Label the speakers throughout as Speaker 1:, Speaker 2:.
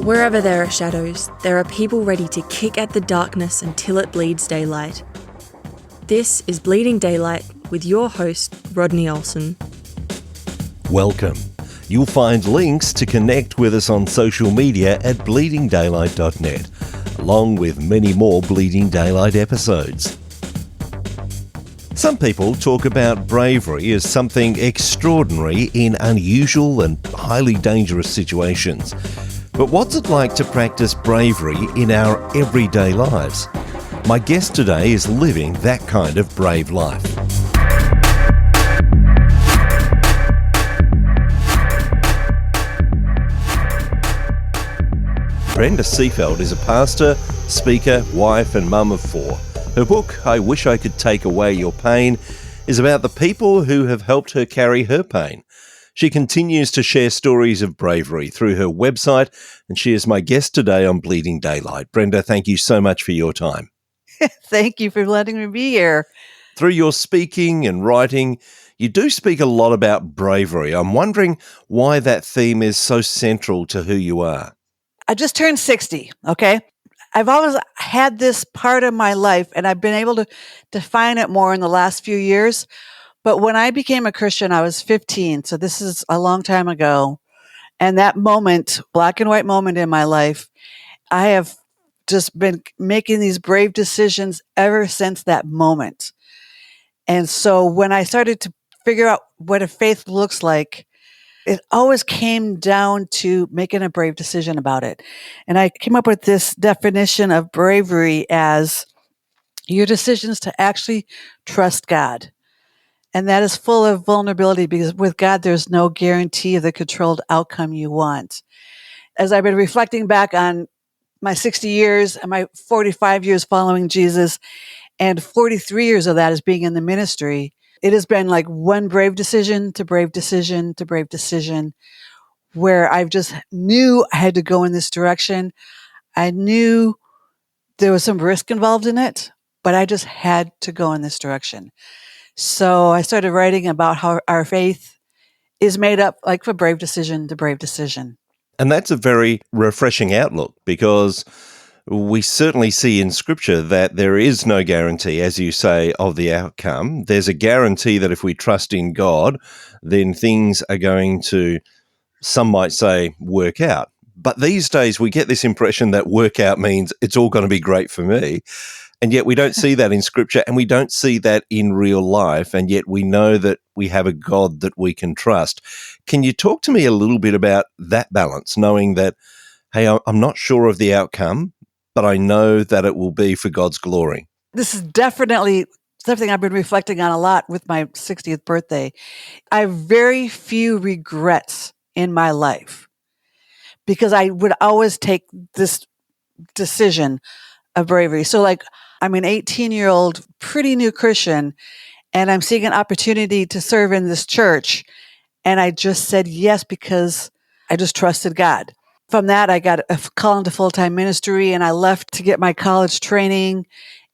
Speaker 1: Wherever there are shadows, there are people ready to kick at the darkness until it bleeds daylight. This is Bleeding Daylight with your host, Rodney Olson.
Speaker 2: Welcome. You'll find links to connect with us on social media at bleedingdaylight.net, along with many more Bleeding Daylight episodes. Some people talk about bravery as something extraordinary in unusual and highly dangerous situations. But what's it like to practice bravery in our everyday lives? My guest today is living that kind of brave life. Brenda Seefeldt is a pastor, speaker, wife and mum of four. Her book, I Wish I Could Take Away Your Pain, is about the people who have helped her carry her pain. She continues to share stories of bravery through her website, and she is my guest today on Bleeding Daylight. Brenda, thank you so much for your time.
Speaker 3: Thank you for letting me be here.
Speaker 2: Through your speaking and writing, you do speak a lot about bravery. I'm wondering why that theme is so central to who you are.
Speaker 3: I just turned 60, okay? I've always had this part of my life, and I've been able to define it more in the last few years. But when I became a Christian, I was 15, so this is a long time ago. And that moment, black and white moment in my life, I have just been making these brave decisions ever since that moment. And so when I started to figure out what a faith looks like, it always came down to making a brave decision about it. And I came up with this definition of bravery as your decisions to actually trust God. And that is full of vulnerability because with God, there's no guarantee of the controlled outcome you want. As I've been reflecting back on my 60 years and my 45 years following Jesus, and 43 years of that is being in the ministry, it has been like one brave decision to brave decision to brave decision, where I've just knew I had to go in this direction. I knew there was some risk involved in it, but I just had to go in this direction. So I started writing about how our faith is made up like from brave decision to brave decision.
Speaker 2: And that's a very refreshing outlook because we certainly see in Scripture that there is no guarantee, as you say, of the outcome. There's a guarantee that if we trust in God, then things are going to, some might say, work out. But these days we get this impression that work out means it's all going to be great for me. And yet we don't see that in Scripture and we don't see that in real life. And yet we know that we have a God that we can trust. Can you talk to me a little bit about that balance, knowing that, hey, I'm not sure of the outcome, but I know that it will be for God's glory?
Speaker 3: This is definitely something I've been reflecting on a lot with my 60th birthday. I have very few regrets in my life because I would always take this decision of bravery. So like, I'm an 18-year-old, pretty new Christian, and I'm seeing an opportunity to serve in this church. And I just said yes because I just trusted God. From that, I got a call into full-time ministry, and I left to get my college training.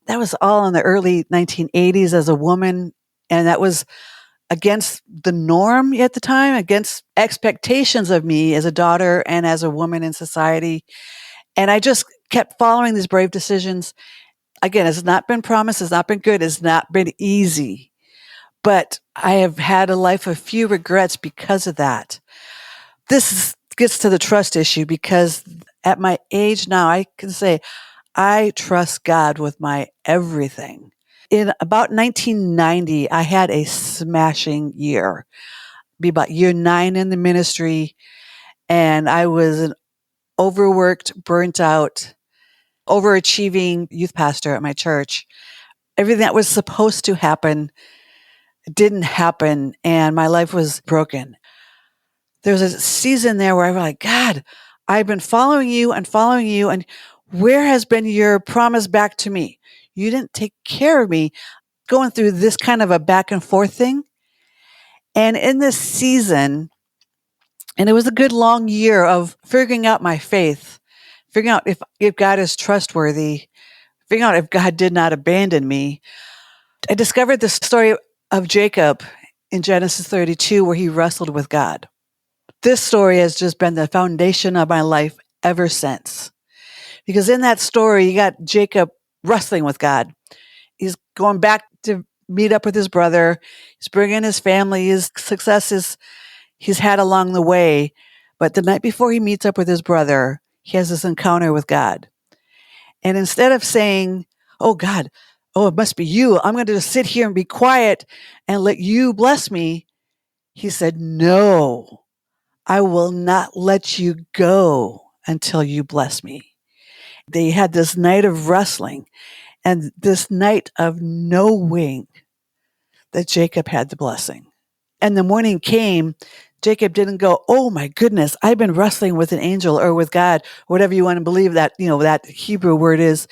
Speaker 3: That was all in the early 1980s as a woman, and that was against the norm at the time, against expectations of me as a daughter and as a woman in society. And I just kept following these brave decisions. Again, it's not been promised, it's not been good, it's not been easy. But I have had a life of few regrets because of that. Gets to the trust issue because at my age now, I can say I trust God with my everything. In about 1990, I had a smashing year. Be about year 9 in the ministry, and I was an overworked, burnt out, overachieving youth pastor at my church. Everything that was supposed to happen didn't happen, and my life was broken. There was a season there where I was like, God, I've been following you, and where has been your promise back to me? You didn't take care of me. Going through this kind of a back and forth thing. And in this season, and it was a good long year of figuring out my faith, figuring out if God is trustworthy, figuring out if God did not abandon me. I discovered the story of Jacob in Genesis 32, where he wrestled with God. This story has just been the foundation of my life ever since. Because in that story, you got Jacob wrestling with God. He's going back to meet up with his brother. He's bringing his family, his successes he's had along the way. But the night before he meets up with his brother, he has this encounter with God. And instead of saying, oh, God, oh, it must be you, I'm going to just sit here and be quiet and let you bless me, he said, no, I will not let you go until you bless me. They had this night of wrestling and this night of knowing that Jacob had the blessing. And the morning came, Jacob didn't go, oh my goodness, I've been wrestling with an angel or with God, whatever you want to believe that, that Hebrew word is.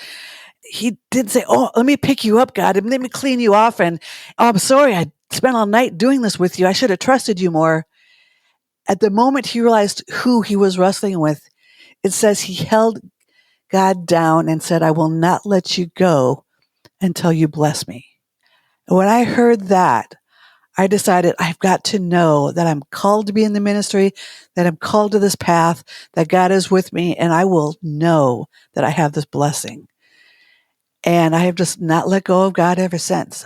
Speaker 3: He didn't say, oh, let me pick you up, God, and let me clean you off. And oh, I'm sorry, I spent all night doing this with you. I should have trusted you more. At the moment he realized who he was wrestling with, it says he held God down and said, I will not let you go until you bless me. And when I heard that, I decided I've got to know that I'm called to be in the ministry, that I'm called to this path, that God is with me, and I will know that I have this blessing. And I have just not let go of God ever since.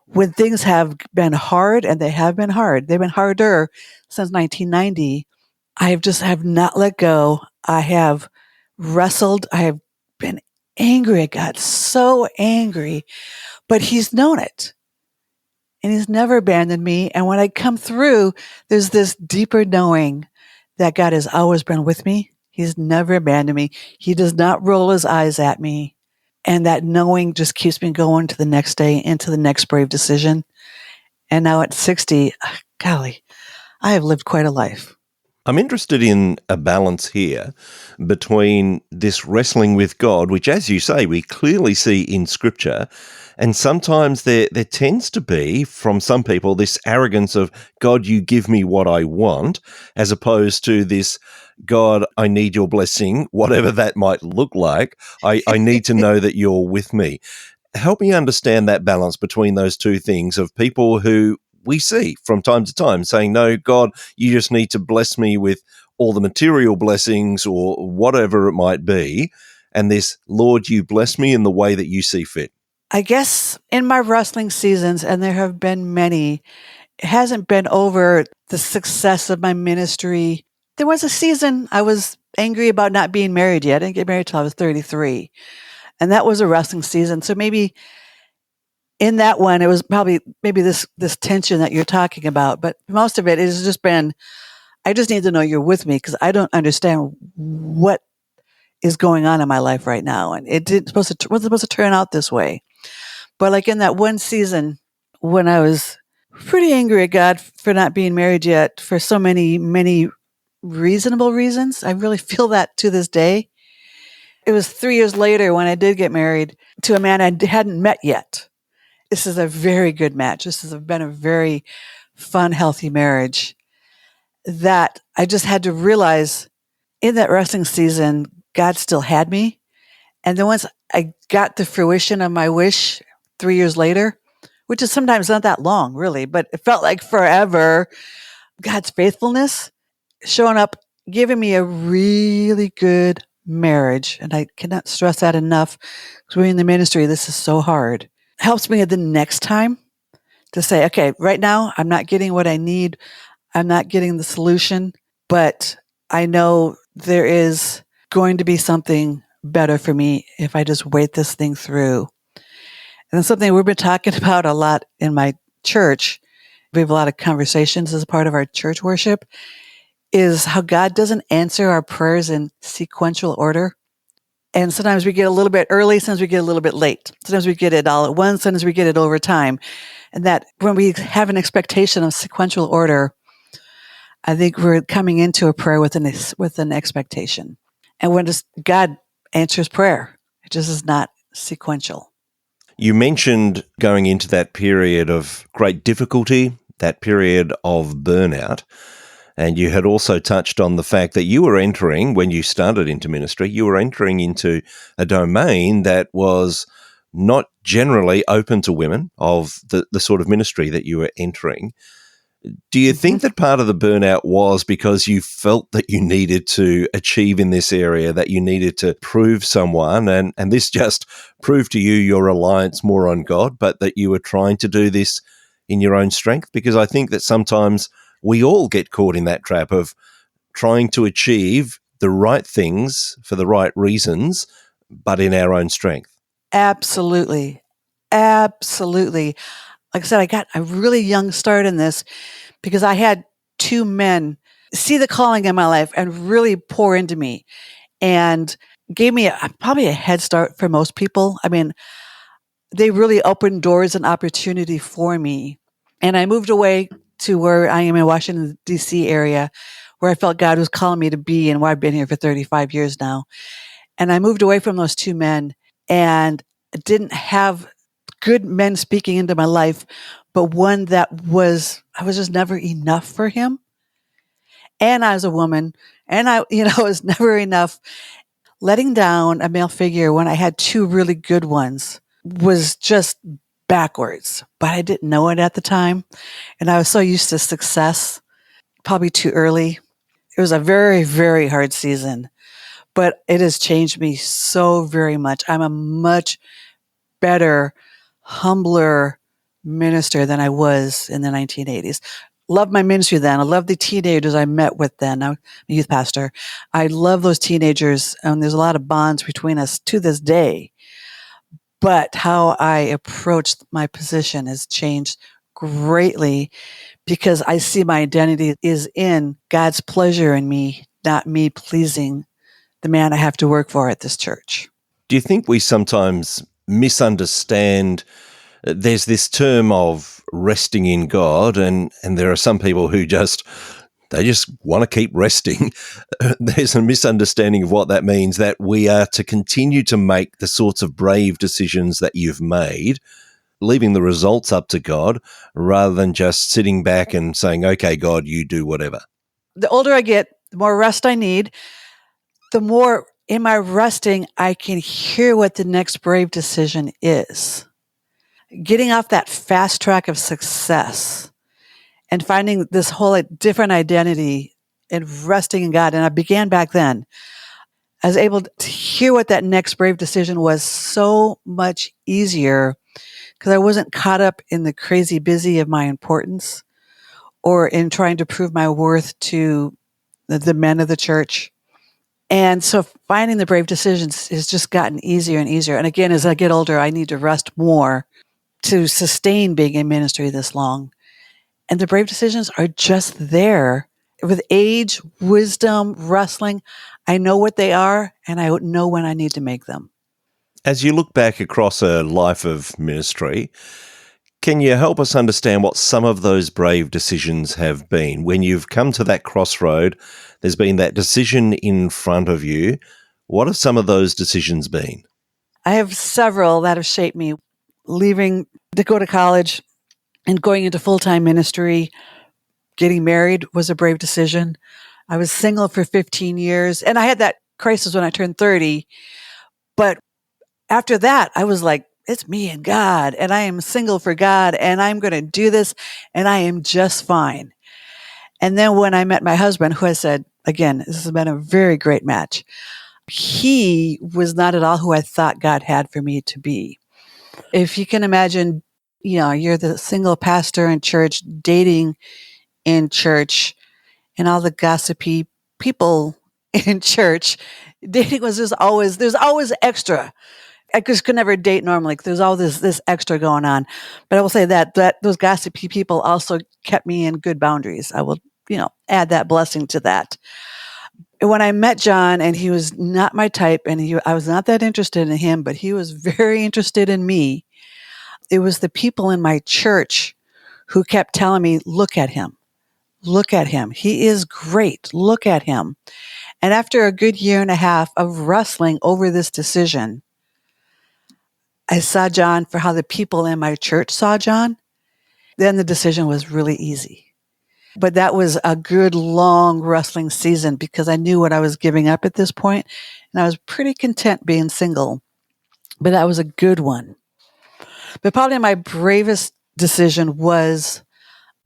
Speaker 3: When things have been hard, and they have been hard, they've been harder since 1990, I have not let go. I have wrestled. I have been angry at God, so angry, but he's known it. And he's never abandoned me. And when I come through, there's this deeper knowing that God has always been with me. He's never abandoned me. He does not roll his eyes at me. And that knowing just keeps me going to the next day, into the next brave decision. And now at 60, golly, I have lived quite a life.
Speaker 2: I'm interested in a balance here between this wrestling with God, which, as you say, we clearly see in Scripture, and sometimes there tends to be, from some people, this arrogance of, God, you give me what I want, as opposed to this, God, I need your blessing, whatever that might look like. I need to know that you're with me. Help me understand that balance between those two things of people who we see from time to time saying, no, God, you just need to bless me with all the material blessings or whatever it might be. And this, Lord, you bless me in the way that you see fit.
Speaker 3: I guess in my wrestling seasons, and there have been many, it hasn't been over the success of my ministry. There was a season I was angry about not being married yet. I didn't get married till I was 33. And that was a wrestling season. So maybe in that one, it was probably maybe this tension that you're talking about. But most of it has just been, I just need to know you're with me because I don't understand what is going on in my life right now. And wasn't supposed to turn out this way. But like in that one season when I was pretty angry at God for not being married yet for so many, many reasonable reasons. I really feel that to this day. It was 3 years later when I did get married to a man I hadn't met yet. This is a very good match. This has been a very fun, healthy marriage that I just had to realize in that wrestling season, God still had me. And then once I got the fruition of my wish 3 years later, which is sometimes not that long, really, but it felt like forever, God's faithfulness showing up, giving me a really good marriage. And I cannot stress that enough because we're in the ministry. This is so hard. Helps me the next time to say, okay, right now I'm not getting what I need. I'm not getting the solution, but I know there is going to be something better for me if I just wait this thing through. And something we've been talking about a lot in my church, we have a lot of conversations as a part of our church worship, is how God doesn't answer our prayers in sequential order. And sometimes we get a little bit early, sometimes we get a little bit late. Sometimes we get it all at once, sometimes we get it over time. And that when we have an expectation of sequential order, I think we're coming into a prayer with an expectation. And when God answers prayer, it just is not sequential.
Speaker 2: You mentioned going into that period of great difficulty, that period of burnout. And you had also touched on the fact that you were entering, when you started into ministry, you were entering into a domain that was not generally open to women of the sort of ministry that you were entering. Do you
Speaker 3: Mhm.
Speaker 2: think that part of the burnout was because you felt that you needed to achieve in this area, that you needed to prove someone, and this just proved to you your reliance more on God, but that you were trying to do this in your own strength? Because I think that sometimes we all get caught in that trap of trying to achieve the right things for the right reasons, but in our own strength.
Speaker 3: Absolutely. Absolutely. Like I said, I got a really young start in this because I had two men see the calling in my life and really pour into me and gave me probably a head start for most people. I mean, they really opened doors and opportunity for me. And I moved away to where I am in Washington, D.C. area, where I felt God was calling me to be and where I've been here for 35 years now. And I moved away from those two men and didn't have good men speaking into my life, but one that I was just never enough for him. And I was a woman and was never enough. Letting down a male figure when I had two really good ones was just backwards, but I didn't know it at the time. And I was so used to success, probably too early. It was a very, very hard season, but it has changed me so very much. I'm a much better, humbler minister than I was in the 1980s. Loved my ministry then. I loved the teenagers I met with then. I'm a youth pastor. I love those teenagers, and there's a lot of bonds between us to this day. But how I approached my position has changed greatly because I see my identity is in God's pleasure in me, not me pleasing the man I have to work for at this church.
Speaker 2: Do you think we sometimes misunderstand? There's this term of resting in God, and there are some people who they just want to keep resting. There's a misunderstanding of what that means, that we are to continue to make the sorts of brave decisions that you've made, leaving the results up to God, rather than just sitting back and saying, okay, God, you do whatever.
Speaker 3: The older I get, the more rest I need, the more in my resting, I can hear what the next brave decision is. Getting off that fast track of success and finding this whole different identity and resting in God. And I began back then. I was able to hear what that next brave decision was so much easier because I wasn't caught up in the crazy busy of my importance or in trying to prove my worth to the men of the church. And so finding the brave decisions has just gotten easier and easier. And again, as I get older, I need to rest more to sustain being in ministry this long. And the brave decisions are just there. With age, wisdom, wrestling, I know what they are and I know when I need to make them.
Speaker 2: As you look back across a life of ministry, can you help us understand what some of those brave decisions have been? When you've come to that crossroad, there's been that decision in front of you. What have some of those decisions been?
Speaker 3: I have several that have shaped me. Leaving to go to college and going into full-time ministry, getting married was a brave decision. I was single for 15 years and I had that crisis when I turned 30. But after that, I was like, it's me and God, and I am single for God, and I'm going to do this, and I am just fine. And then when I met my husband, who I said, again, this has been a very great match, he was not at all who I thought God had for me to be. If you can imagine, you're the single pastor in church, dating in church, and all the gossipy people in church. Dating was there's always extra. I just could never date normally. There's all this extra going on. But I will say that those gossipy people also kept me in good boundaries. I will, add that blessing to that. When I met John, and he was not my type, and I was not that interested in him, but he was very interested in me. It was the people in my church who kept telling me, look at him. Look at him. He is great. Look at him. And after a good year and a half of wrestling over this decision, I saw John for how the people in my church saw John. Then the decision was really easy. But that was a good long wrestling season because I knew what I was giving up at this point, and I was pretty content being single. But that was a good one. But probably my bravest decision was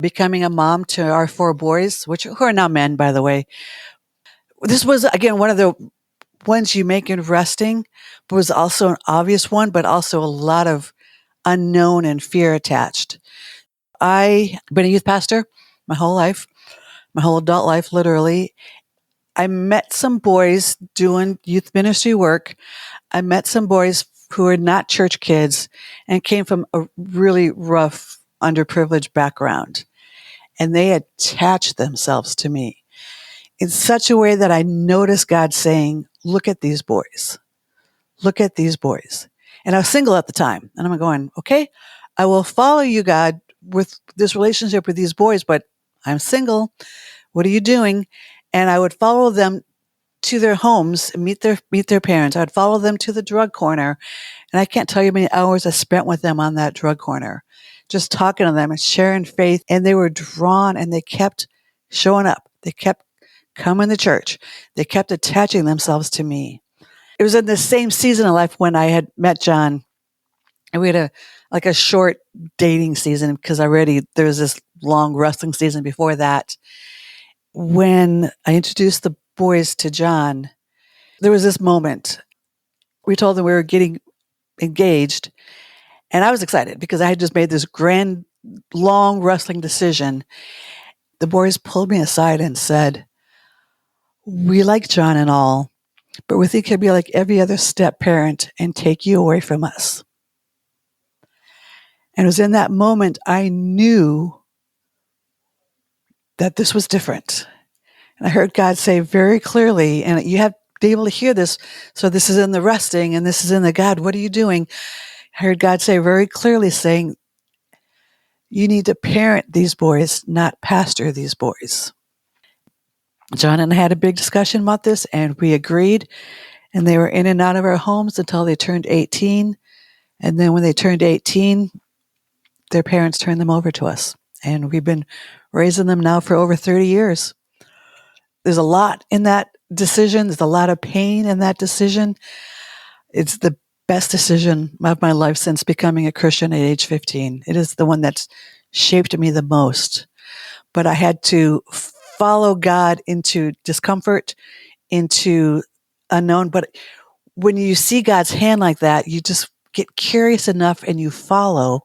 Speaker 3: becoming a mom to our 4 boys, who are now men, by the way. This was, again, one of the ones you make interesting, but was also an obvious one, but also a lot of unknown and fear attached. I've been a youth pastor my whole life, my whole adult life, literally. I met some boys doing youth ministry work. I met some boys who were not church kids and came from a really rough, underprivileged background. And they attached themselves to me in such a way that I noticed God saying, look at these boys. Look at these boys. And I was single at the time. And I'm going, okay, I will follow you, God, with this relationship with these boys, but I'm single. What are you doing? And I would follow them to their homes and meet their parents. I'd follow them to the drug corner. And I can't tell you how many hours I spent with them on that drug corner, just talking to them and sharing faith. And they were drawn and they kept showing up. They kept coming to church. They kept attaching themselves to me. It was in the same season of life when I had met John, and we had a short dating season because there was this long wrestling season before that. When I introduced the boys to John, there was this moment. We told them we were getting engaged, and I was excited because I had just made this grand, long wrestling decision. The boys pulled me aside and said, we like John and all, but we think he'll be like every other step parent and take you away from us. And it was in that moment I knew that this was different. And I heard God say very clearly, and you have to be able to hear this. So this is in the resting and this is in the God, what are you doing? I heard God say very clearly saying, you need to parent these boys, not pastor these boys. John and I had a big discussion about this and we agreed, and they were in and out of our homes until they turned 18. And then when they turned 18, their parents turned them over to us. And we've been raising them now for over 30 years. There's a lot in that decision. There's a lot of pain in that decision. It's the best decision of my life since becoming a Christian at age 15. It is the one that's shaped me the most. But I had to follow God into discomfort, into unknown. But when you see God's hand like that, you just get curious enough and you follow,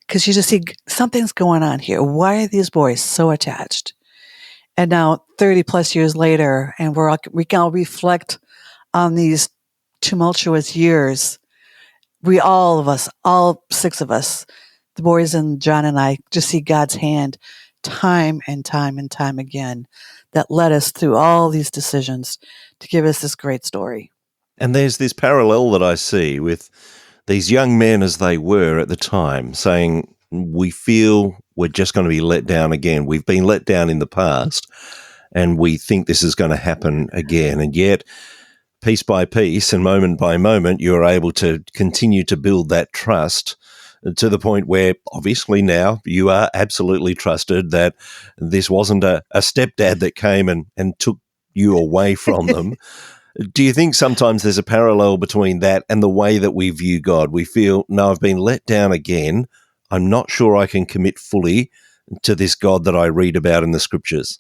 Speaker 3: because you just see something's going on here. Why are these boys so attached? And now 30 plus years later, and we can all reflect on these tumultuous years. All 6 of us, the boys and John and I, just see God's hand time and time and time again that led us through all these decisions to give us this great story.
Speaker 2: And there's this parallel that I see with these young men as they were at the time saying, we feel we're just going to be let down again. We've been let down in the past and we think this is going to happen again. And yet, piece by piece and moment by moment, you're able to continue to build that trust to the point where obviously now you are absolutely trusted that this wasn't a stepdad that came and took you away from them. Do you think sometimes there's a parallel between that and the way that we view God? We feel, no, I've been let down again. I'm not sure I can commit fully to this God that I read about in the scriptures.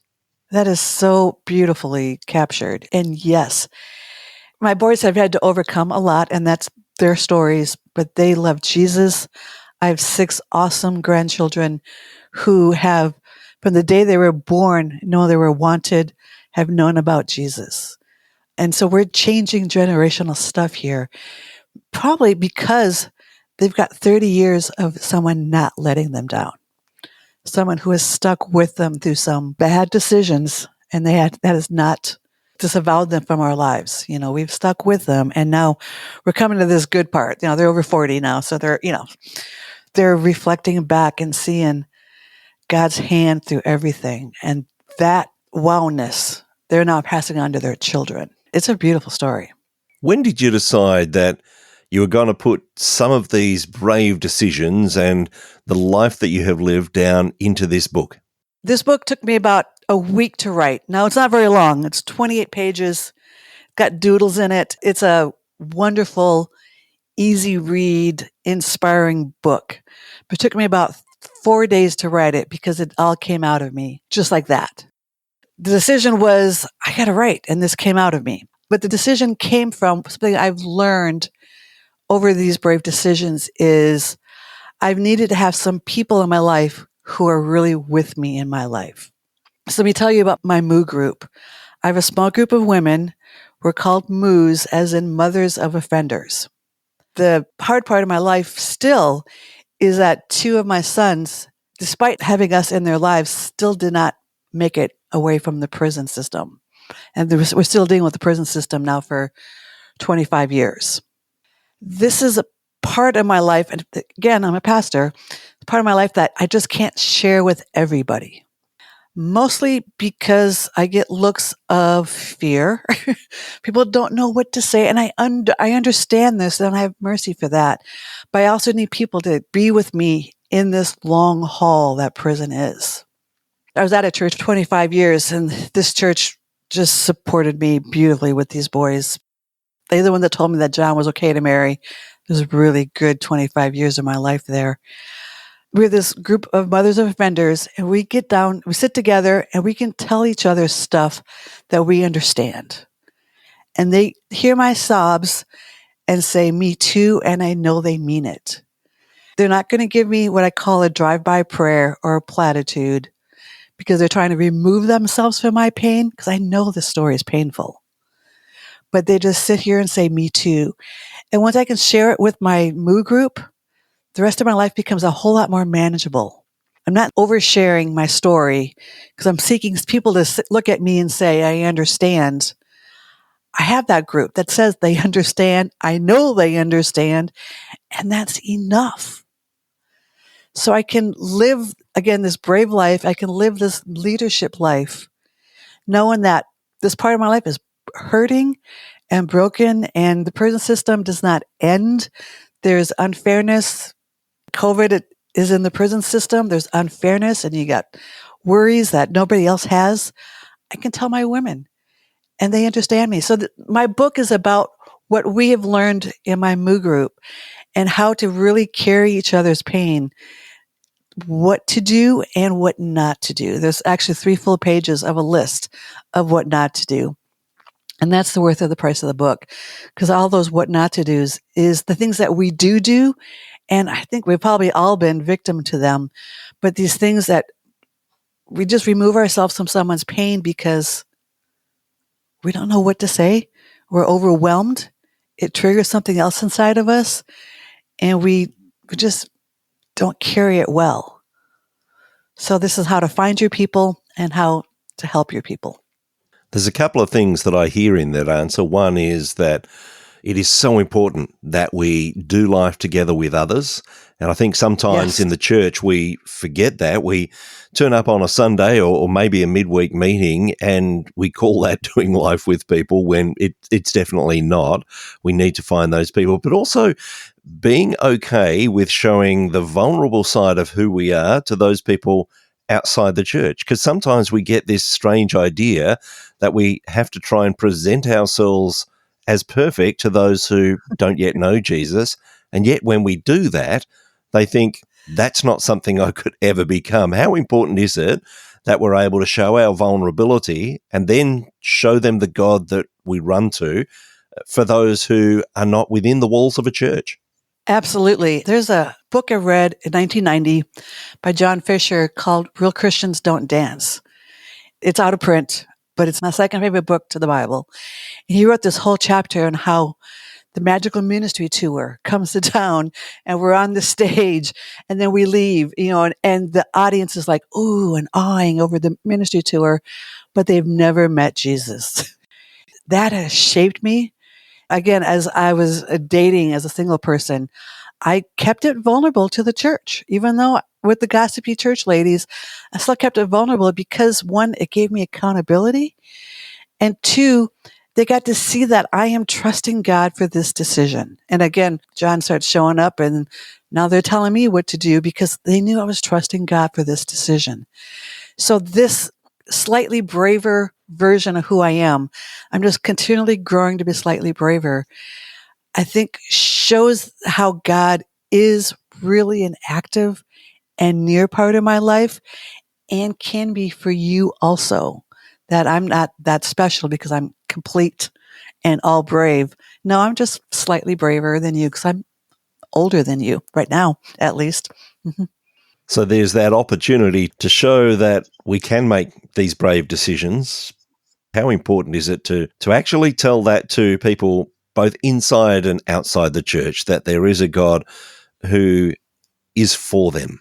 Speaker 3: That is so beautifully captured. And yes, my boys have had to overcome a lot, and that's their stories, but they love Jesus. I have 6 awesome grandchildren who have, from the day they were born, know they were wanted, have known about Jesus. And so we're changing generational stuff here, probably because they've got 30 years of someone not letting them down, someone who has stuck with them through some bad decisions, and that has not disavowed them from our lives. We've stuck with them, and now we're coming to this good part. They're over 40 now, so they're reflecting back and seeing God's hand through everything, and that wowness they're now passing on to their children. It's a beautiful story.
Speaker 2: When did you decide that you were going to put some of these brave decisions and the life that you have lived down into this book?
Speaker 3: This book took me about a week to write. Now, it's not very long. It's 28 pages, got doodles in it. It's a wonderful, easy read, inspiring book. But it took me about 4 days to write it because it all came out of me just like that. The decision was, I got to write, and this came out of me. But the decision came from something I've learned over these brave decisions is I've needed to have some people in my life who are really with me in my life. So let me tell you about my Moo group. I have a small group of women. We're called Moos, as in mothers of offenders. The hard part of my life still is that 2 of my sons, despite having us in their lives, still did not make it away from the prison system. And we're still dealing with the prison system now for 25 years. This is a part of my life, and again, I'm a pastor, part of my life that I just can't share with everybody. Mostly because I get looks of fear. People don't know what to say, and I understand this, and I have mercy for that. But I also need people to be with me in this long haul that prison is. I was at a church 25 years, and this church just supported me beautifully with these boys. They're the one that told me that John was okay to marry. It was a really good 25 years of my life there. We're this group of mothers of offenders, and we get down, we sit together, and we can tell each other stuff that we understand. And they hear my sobs and say, me too, and I know they mean it. They're not going to give me what I call a drive-by prayer or a platitude because they're trying to remove themselves from my pain, because I know the story is painful. But they just sit here and say, me too. And once I can share it with my Moo group, the rest of my life becomes a whole lot more manageable. I'm not oversharing my story because I'm seeking people to look at me and say, I understand. I have that group that says they understand. I know they understand. And that's enough. So I can live, again, this brave life. I can live this leadership life, knowing that this part of my life is hurting and broken, and the prison system does not end. There's unfairness. COVID is in the prison system. There's unfairness, and you got worries that nobody else has. I can tell my women, and they understand me. So my book is about what we have learned in my Moo group and how to really carry each other's pain, what to do and what not to do. There's actually 3 full pages of a list of what not to do. And that's the worth of the price of the book, because all those what not to do's is the things that we do. And I think we've probably all been victim to them. But these things that we just remove ourselves from someone's pain because we don't know what to say. We're overwhelmed. It triggers something else inside of us. And we just don't carry it well. So this is how to find your people and how to help your people.
Speaker 2: There's a couple of things that I hear in that answer. One is that it is so important that we do life together with others. And I think sometimes in the church we forget that. We turn up on a Sunday or maybe a midweek meeting and we call that doing life with people when it's definitely not. We need to find those people, but also being okay with showing the vulnerable side of who we are to those people outside the church. Because sometimes we get this strange idea that we have to try and present ourselves as perfect to those who don't yet know Jesus. And yet when we do that, they think that's not something I could ever become. How important is it that we're able to show our vulnerability and then show them the God that we run to for those who are not within the walls of a church?
Speaker 3: Absolutely. There's a book I read in 1990 by John Fisher called Real Christians Don't Dance. It's out of print, but it's my second favorite book to the Bible. And he wrote this whole chapter on how the Magical Ministry Tour comes to town and we're on the stage and then we leave, and the audience is like, ooh, and awing over the ministry tour, but they've never met Jesus. That has shaped me. Again, as I was dating as a single person, I kept it vulnerable to the church, even though with the gossipy church ladies, I still kept it vulnerable because 1, it gave me accountability. And 2, they got to see that I am trusting God for this decision. And again, John starts showing up and now they're telling me what to do because they knew I was trusting God for this decision. So this slightly braver version of who I am, I'm just continually growing to be slightly braver, I think shows how God is really an active and near part of my life, and can be for you also. That I'm not that special because I'm complete and all brave. No, I'm just slightly braver than you because I'm older than you right now, at least. Mm-hmm.
Speaker 2: So there's that opportunity to show that we can make these brave decisions. How important is it to actually tell that to people both inside and outside the church, that there is a God who is for them?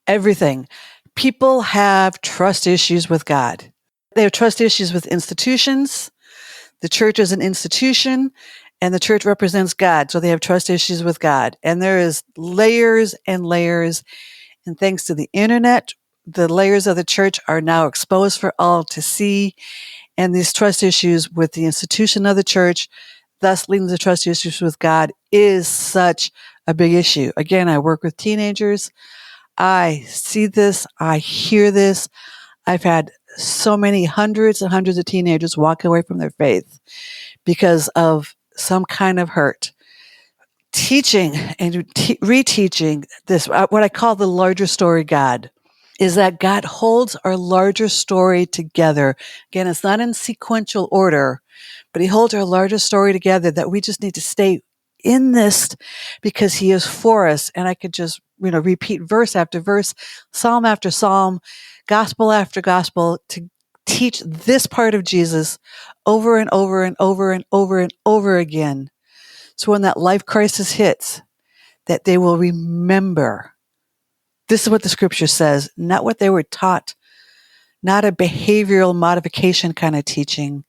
Speaker 3: Everything. People have trust issues with God. They have trust issues with institutions. The church is an institution, and the church represents God. So they have trust issues with God. And there is layers and layers. And thanks to the internet, the layers of the church are now exposed for all to see. And these trust issues with the institution of the church, thus leading to trust issues with God, is such a big issue. Again, I work with teenagers. I see this. I hear this. I've had so many hundreds and hundreds of teenagers walk away from their faith because of some kind of hurt. Teaching and reteaching this, what I call the larger story God, is that God holds our larger story together. Again, it's not in sequential order, but he holds our larger story together, that we just need to stay in this because he is for us. And I could just, repeat verse after verse, psalm after psalm, gospel after gospel to teach this part of Jesus over and over and over and over and over again. So when that life crisis hits, that they will remember. This is what the scripture says, not what they were taught, not a behavioral modification kind of teaching,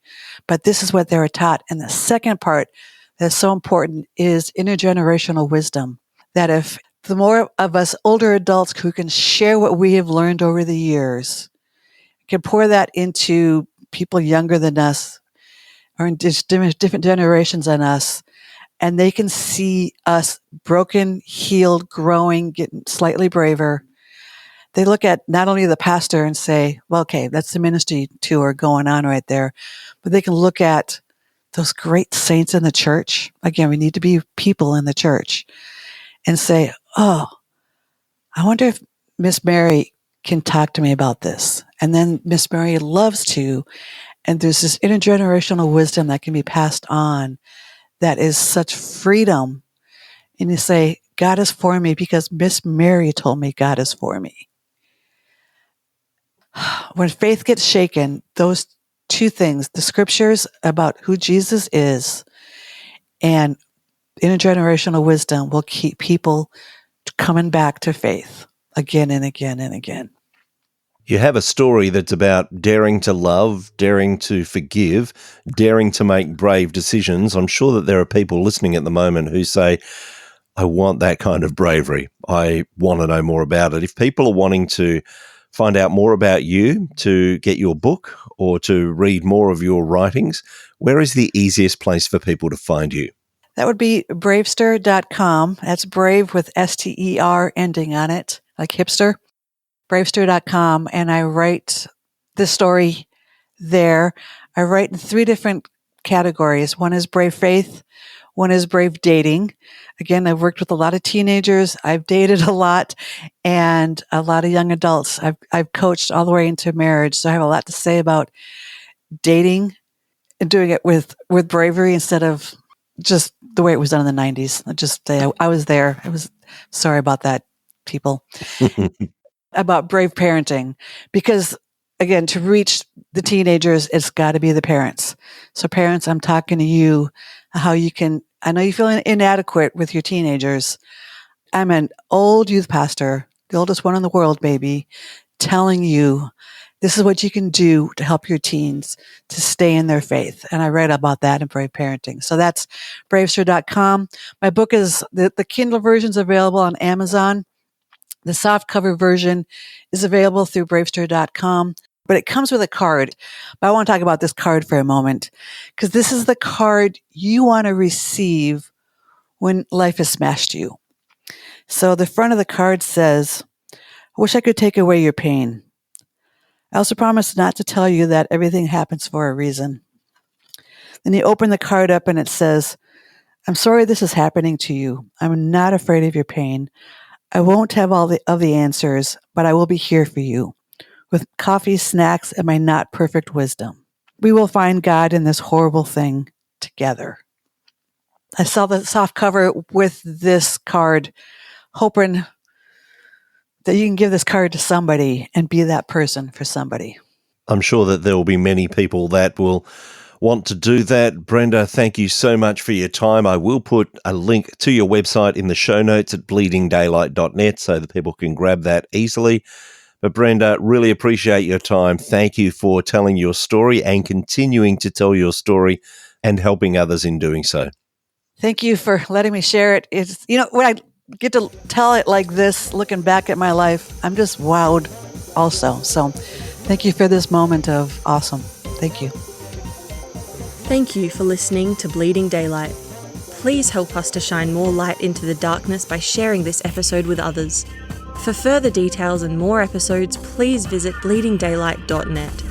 Speaker 3: but this is what they were taught. And the second part that's so important is intergenerational wisdom. That if the more of us older adults who can share what we have learned over the years, can pour that into people younger than us or in different generations than us, and they can see us broken, healed, growing, getting slightly braver. They look at not only the pastor and say, well, okay, that's the ministry tour going on right there, but they can look at those great saints in the church. Again, we need to be people in the church and say, oh, I wonder if Miss Mary can talk to me about this. And then Miss Mary loves to, and there's this intergenerational wisdom that can be passed on that is such freedom. And you say, God is for me because Miss Mary told me God is for me. When faith gets shaken, those two things, the scriptures about who Jesus is and intergenerational wisdom, will keep people coming back to faith again and again and again.
Speaker 2: You have a story that's about daring to love, daring to forgive, daring to make brave decisions. I'm sure that there are people listening at the moment who say, I want that kind of bravery. I want to know more about it. If people are wanting to find out more about you, to get your book or to read more of your writings, where is the easiest place for people to find you?
Speaker 3: That would be bravester.com. That's brave with STER ending on it, like hipster. Bravester.com. And I write the story there. I write in 3 different categories. One is brave faith. One is brave dating. Again, I've worked with a lot of teenagers. I've dated a lot and a lot of young adults. I've coached all the way into marriage. So I have a lot to say about dating and doing it with bravery instead of just the way it was done in the 90s. I just say I was there. I was sorry about that, people. About brave parenting, because again, to reach the teenagers, it's got to be the parents. So parents, I'm talking to you, how you can, I know you feel inadequate with your teenagers. I'm an old youth pastor, the oldest one in the world, baby, telling you this is what you can do to help your teens to stay in their faith. And I write about that in Brave Parenting. So that's bravester.com. My book is, the Kindle version is available on Amazon. The softcover version is available through bravester.com, but it comes with a card. But I want to talk about this card for a moment, because this is the card you want to receive when life has smashed you. So the front of the card says, I wish I could take away your pain. I also promise not to tell you that everything happens for a reason. Then you open the card up and it says, I'm sorry this is happening to you. I'm not afraid of your pain. I won't have all of the answers, but I will be here for you with coffee, snacks, and my not perfect wisdom. We will find God in this horrible thing together. I saw the soft cover with this card, hoping that you can give this card to somebody and be that person for somebody.
Speaker 2: I'm sure that there will be many people that will want to do that. Brenda, thank you so much for your time. I will put a link to your website in the show notes at bleedingdaylight.net so that people can grab that easily. But Brenda, really appreciate your time. Thank you for telling your story and continuing to tell your story and helping others in doing so.
Speaker 3: Thank you for letting me share it. It's, when I get to tell it like this, looking back at my life, I'm just wowed also. So thank you for this moment of awesome. Thank you.
Speaker 1: Thank you for listening to Bleeding Daylight. Please help us to shine more light into the darkness by sharing this episode with others. For further details and more episodes, please visit bleedingdaylight.net.